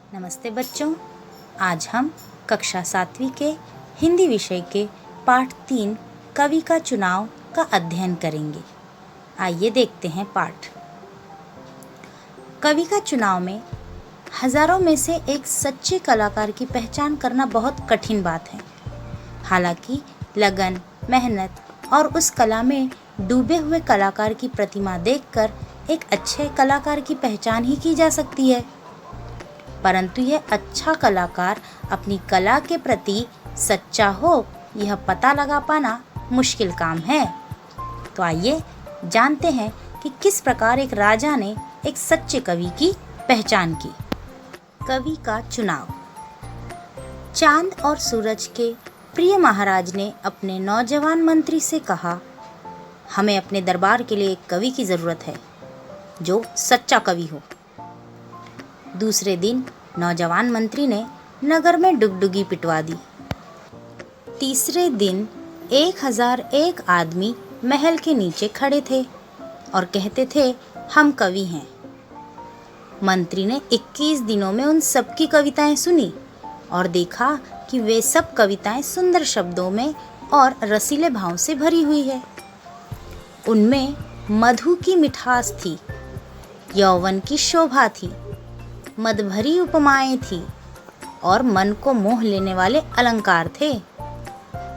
नमस्ते बच्चों, आज हम कक्षा 7वीं के हिंदी विषय के पाठ 3 कवि का चुनाव का अध्ययन करेंगे। आइए देखते हैं पाठ। कवि का चुनाव में हजारों में से एक सच्चे कलाकार की पहचान करना बहुत कठिन बात है। हालांकि लगन, मेहनत और उस कला में डूबे हुए कलाकार की प्रतिमा देखकर एक अच्छे कलाकार की पहचान ही की जा सकती है। परंतु यह अच्छा कलाकार अपनी कला के प्रति सच्चा हो, यह पता लगा पाना मुश्किल काम है। तो आइए जानते हैं कि किस प्रकार एक राजा ने एक सच्चे कवि की पहचान की। कवि का चुनाव। चांद और सूरज के प्रिय महाराज ने अपने नौजवान मंत्री से कहा, हमें अपने दरबार के लिए एक कवि की जरूरत है जो सच्चा कवि हो। दूसरे दिन नौजवान मंत्री ने नगर में डुगडुगी पिटवा दी। तीसरे दिन 1001 आदमी महल के नीचे खड़े थे और कहते थे, हम कवि हैं। मंत्री ने 21 दिनों में उन सबकी कविताएं सुनी और देखा कि वे सब कविताएं सुंदर शब्दों में और रसीले भाव से भरी हुई है। उनमें मधु की मिठास थी, यौवन की शोभा थी, मदभरी उपमाएं थी और मन को मोह लेने वाले अलंकार थे।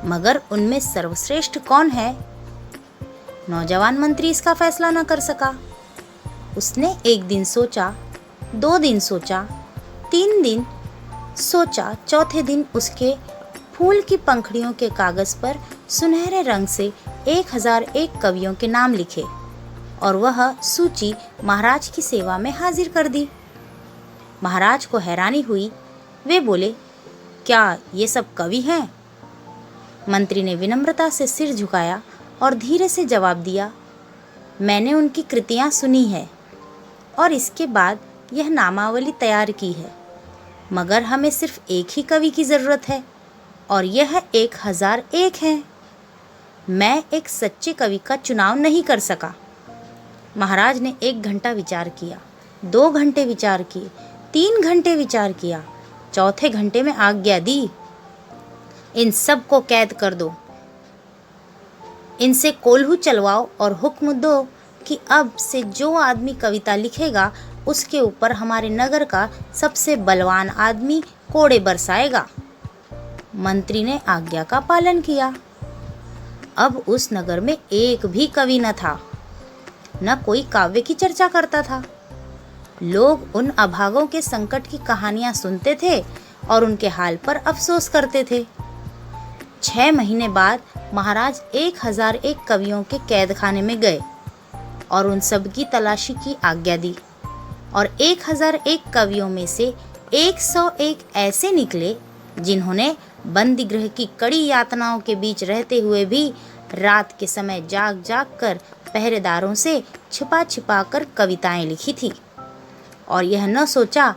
मगर उनमें सर्वश्रेष्ठ कौन है? नौजवान मंत्री इसका फैसला न कर सका। उसने एक दिन सोचा, 2 दिन सोचा, 3 दिन सोचा, चौथे दिन उसके फूल की पंखड़ियों के कागज पर सुनहरे रंग से 1001 कवियों के नाम लिखे और वह सूची महाराज की सेवा में हाजिर कर दी। महाराज को हैरानी हुई। वे बोले, क्या ये सब कवि हैं? मंत्री ने विनम्रता से सिर झुकाया और धीरे से जवाब दिया, मैंने उनकी कृतियां सुनी है और इसके बाद यह नामावली तैयार की है, मगर हमें सिर्फ एक ही कवि की ज़रूरत है और यह 1001 है। मैं एक सच्चे कवि का चुनाव नहीं कर सका। महाराज ने 1 घंटा विचार किया, 2 घंटे विचार किए, 3 घंटे विचार किया, चौथे घंटे में आज्ञा दी, इन सब को कैद कर दो, इनसे कोल्हू चलवाओ और हुक्म दो कि अब से जो आदमी कविता लिखेगा उसके ऊपर हमारे नगर का सबसे बलवान आदमी कोड़े बरसाएगा। मंत्री ने आज्ञा का पालन किया। अब उस नगर में एक भी कवि न था, न कोई काव्य की चर्चा करता था। लोग उन अभागों के संकट की कहानियां सुनते थे और उनके हाल पर अफसोस करते थे। 6 महीने बाद महाराज 1001 कवियों के कैदखाने में गए और उन सब की तलाशी की आज्ञा दी और 1001 कवियों में से 101 ऐसे निकले जिन्होंने बंदी गृह की कड़ी यातनाओं के बीच रहते हुए भी रात के समय जाग जाग कर पहरेदारों से छिपा छिपा कर कविताएं लिखी थी और यह न सोचा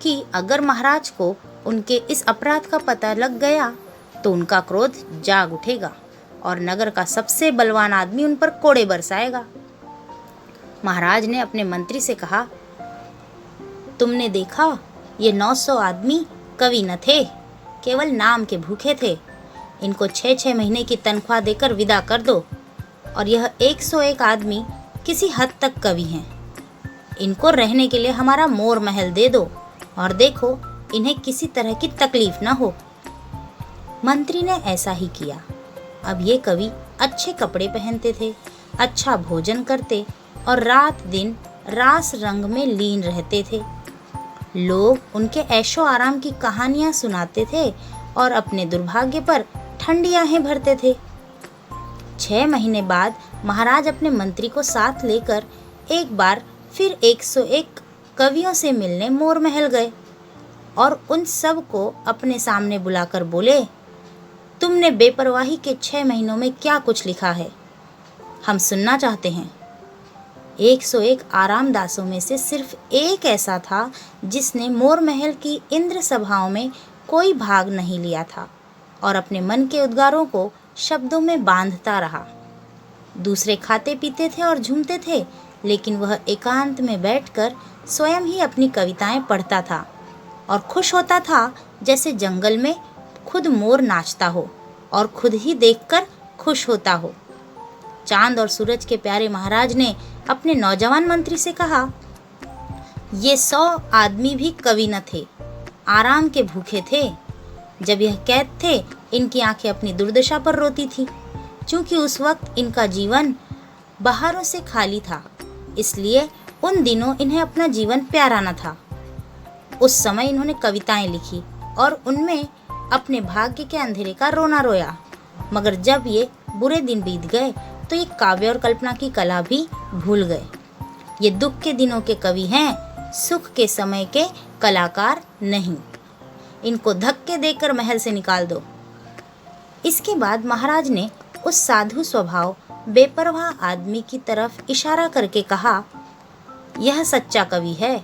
कि अगर महाराज को उनके इस अपराध का पता लग गया तो उनका क्रोध जाग उठेगा और नगर का सबसे बलवान आदमी उन पर कोड़े बरसाएगा। महाराज ने अपने मंत्री से कहा, तुमने देखा, ये 900 आदमी कवि न थे, केवल नाम के भूखे थे। इनको 6-6 महीने की तनख्वाह देकर विदा कर दो और यह 101 आदमी किसी हद तक कवि हैं। इनको रहने के लिए हमारा मोर महल दे दो और देखो इन्हें किसी तरह की तकलीफ न हो। मंत्री ने ऐसा ही किया। अब ये कवि अच्छे कपड़े पहनते थे, अच्छा भोजन करते और रात दिन रास रंग में लीन रहते थे। लोग उनके ऐशो आराम की कहानियां सुनाते थे और अपने दुर्भाग्य पर ठंडी आहें भरते थे। 6 महीने बाद महाराज अपने मंत्री को साथ लेकर एक बार फिर 101 कवियों से मिलने मोर महल गए और उन सब को अपने सामने बुलाकर बोले, तुमने बेपरवाही के 6 महीनों में क्या कुछ लिखा है, हम सुनना चाहते हैं। 101 आरामदासों में से सिर्फ एक ऐसा था जिसने मोर महल की इंद्र सभाओं में कोई भाग नहीं लिया था और अपने मन के उद्गारों को शब्दों में बांधता रहा। दूसरे खाते पीते थे और झूमते थे, लेकिन वह एकांत में बैठकर स्वयं ही अपनी कविताएं पढ़ता था और खुश होता था जैसे जंगल में खुद मोर नाचता हो और खुद ही देखकर खुश होता हो। चांद और सूरज के प्यारे महाराज ने अपने नौजवान मंत्री से कहा, ये 100 आदमी भी कवि न थे, आराम के भूखे थे। जब यह कैद थे, इनकी आंखें अपनी दुर्दशा पर रोती थी, क्योंकि उस वक्त इनका जीवन बहारों से खाली था, इसलिए उन दिनों इन्हें अपना जीवन प्यारा न था। उस समय इन्होंने कविताएं लिखी और उनमें अपने भाग्य के अंधेरे का रोना रोया। मगर जब ये बुरे दिन बीत गए तो ये काव्य और कल्पना की कला भी भूल गए। ये दुख के दिनों के कवि हैं, सुख के समय के कलाकार नहीं। इनको धक्के देकर महल से निकाल दो। इसके बाद महाराज ने उस साधु स्वभाव बेपरवाह आदमी की तरफ इशारा करके कहा, यह सच्चा कवि है,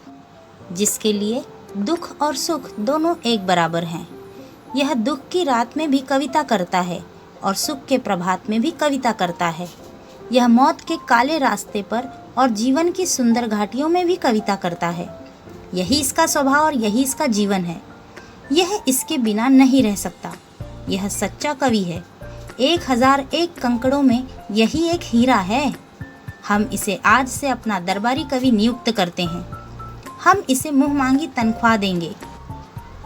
जिसके लिए दुख और सुख दोनों एक बराबर हैं। यह दुख की रात में भी कविता करता है और सुख के प्रभात में भी कविता करता है। यह मौत के काले रास्ते पर और जीवन की सुंदर घाटियों में भी कविता करता है। यही इसका स्वभाव और यही इसका जीवन है। यह इसके बिना नहीं रह सकता। यह सच्चा कवि है। 1001 कंकड़ों में यही एक हीरा है। हम इसे आज से अपना दरबारी कवि नियुक्त करते हैं। हम इसे मुँह मांगी तनख्वाह देंगे।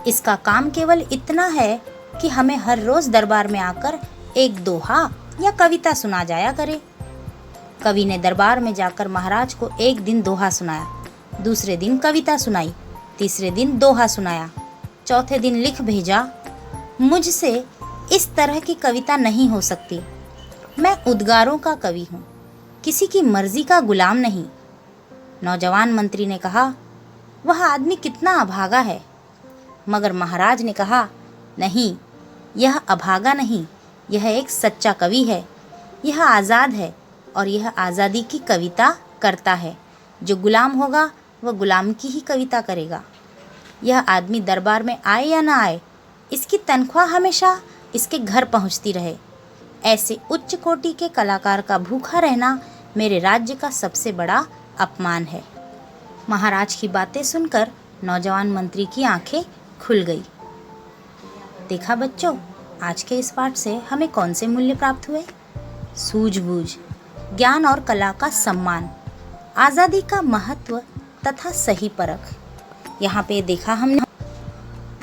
इसका काम केवल इतना है कि हमें हर रोज दरबार में आकर एक दोहा या कविता सुना जाया करे। कवि ने दरबार में जाकर महाराज को एक दिन दोहा सुनाया, दूसरे दिन कविता सुनाई, तीसरे दिन दोहा सुनाया, चौथे दिन लिख भेजा, मुझसे इस तरह की कविता नहीं हो सकती। मैं उद्गारों का कवि हूँ, किसी की मर्जी का गुलाम नहीं। नौजवान मंत्री ने कहा, वह आदमी कितना अभागा है। मगर महाराज ने कहा, नहीं, यह अभागा नहीं, यह एक सच्चा कवि है। यह आज़ाद है और यह आज़ादी की कविता करता है। जो गुलाम होगा वह गुलाम की ही कविता करेगा। यह आदमी दरबार में आए या ना आए, इसकी तनख्वाह हमेशा इसके घर पहुंचती रहे। ऐसे उच्च कोटि के कलाकार का भूखा रहना मेरे राज्य का सबसे बड़ा अपमान है। महाराज की बातें सुनकर नौजवान मंत्री की आंखें खुल गई। देखा बच्चों, आज के इस पाठ से हमें कौन से मूल्य प्राप्त हुए? सूझबूझ, ज्ञान और कला का सम्मान, आज़ादी का महत्व तथा सही परख। यहाँ पे देखा हमने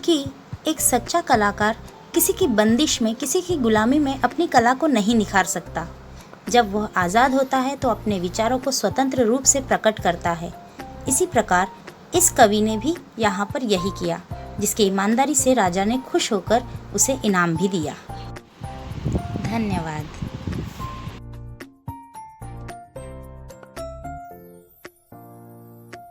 कि एक सच्चा कलाकार किसी की बंदिश में, किसी की गुलामी में अपनी कला को नहीं निखार सकता। जब वह आज़ाद होता है तो अपने विचारों को स्वतंत्र रूप से प्रकट करता है। इसी प्रकार इस कवि ने भी यहाँ पर यही किया, जिसकी ईमानदारी से राजा ने खुश होकर उसे इनाम भी दिया। धन्यवाद।